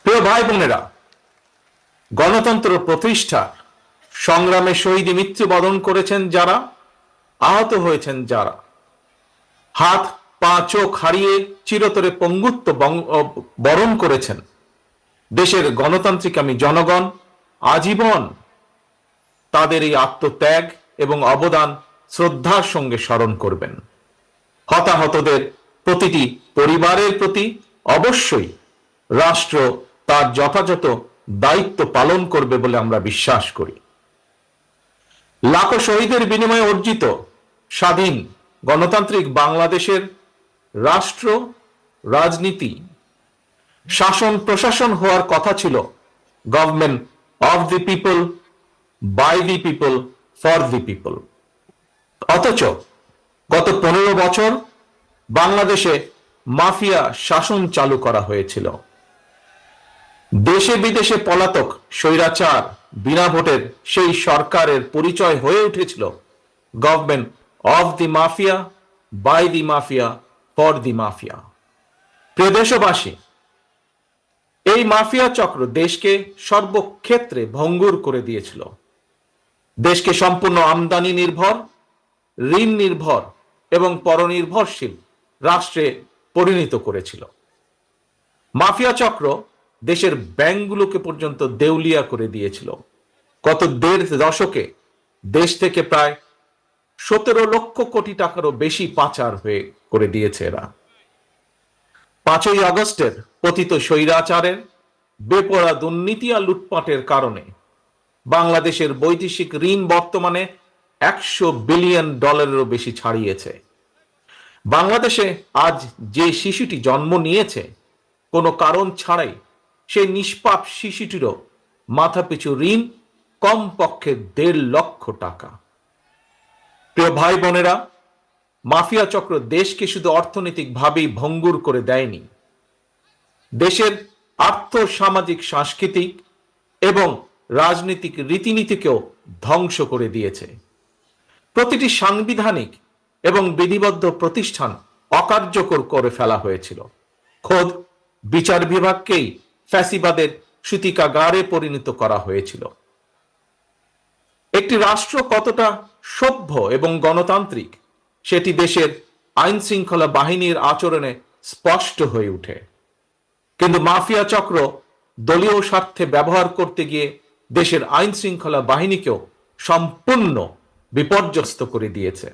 প্রিয় ভাই বোনেরা, গণতন্ত্র প্রতিষ্ঠার সংগ্রামে শহীদ মৃত্যুবরণ করেছেন যারা, আহত হয়েছেন যারা, হাত পা চোখ হারিয়ে চিরতরে পঙ্গুত্ব বরণ করেছেন, দেশের গণতান্ত্রিকামী জনগণ আজীবন তাদের এই আত্মত্যাগ এবং অবদান শ্রদ্ধার সঙ্গে স্মরণ করবেন। হতাহতদের প্রতিটি পরিবারের প্রতি অবশ্যই রাষ্ট্র তার যথাযথ দায়িত্ব পালন করবে বলে আমরা বিশ্বাস করি। লাখো শহীদের বিনিময়ে অর্জিত স্বাধীন গণতান্ত্রিক বাংলাদেশের রাষ্ট্র, রাজনীতি, শাসন প্রশাসন হওয়ার কথা ছিল government of the people, by the people, for the people. অথচ গত 15 বছর বাংলাদেশে মাফিয়া শাসন চালু করা হয়েছিল। দেশে বিদেশে পলাতক স্বৈরাচার বিনা ভোটের সেই সরকারের পরিচয় হয়ে উঠেছিল government of the mafia, by the mafia, for the mafia. প্রিয় দেশবাসী, এই মাফিয়া চক্র দেশকে সর্বক্ষেত্রে ভঙ্গুর করে দিয়েছিল। দেশকে সম্পূর্ণ আমদানি নির্ভর, ঋণ নির্ভর এবং পরনির্ভরশীল রাষ্ট্রে পরিণত করেছিল। মাফিয়া চক্র দেশের ব্যাংকগুলোকে পর্যন্ত দেউলিয়া করে দিয়েছিল। গত 1.5 দশকে দেশ থেকে প্রায় 17 লক্ষ কোটি টাকারও বেশি পাচার হয়ে করে দিয়েছে এরা। 5ই আগস্টের পতিত স্বৈরাচারের বেপরোয়া দুর্নীতি আর লুটপাটের কারণে বাংলাদেশের বৈদেশিক ঋণ বর্তমানে $100 বিলিয়ন বেশি ছাড়িয়েছে। বাংলাদেশে আজ যে শিশুটি জন্ম নিয়েছে কোনো কারণ ছাড়াই, সেই নিষ্পাপ শিশুটিরও মাথাপিছু ঋণ কমপক্ষে 1.5 লক্ষ টাকা। প্রিয় ভাই বোনেরা, মাফিয়া চক্র দেশকে শুধু অর্থনৈতিকভাবেই ভঙ্গুর করে দেয়নি, দেশের আর্থ সামাজিক সাংস্কৃতিক এবং রাজনৈতিক রীতিনীতিকেও ধ্বংস করে দিয়েছে। প্রতিটি সাংবিধানিক এবং বিধিবদ্ধ প্রতিষ্ঠান অকার্যকর করে ফেলা হয়েছিল। খোদ বিচার বিভাগকেই ফ্যাসিবাদের সূতিকাগারে পরিণত করা হয়েছিল। একটি রাষ্ট্র কতটা সভ্য এবং গণতান্ত্রিক সেটি দেশের আইন শৃঙ্খলা বাহিনীর আচরণে স্পষ্ট হয়ে ওঠে। কিন্তু মাফিয়া চক্র দলীয় স্বার্থে ব্যবহার করতে গিয়ে দেশের আইন শৃঙ্খলা বাহিনীকেও সম্পূর্ণ বিপর্যস্ত করে দিয়েছে।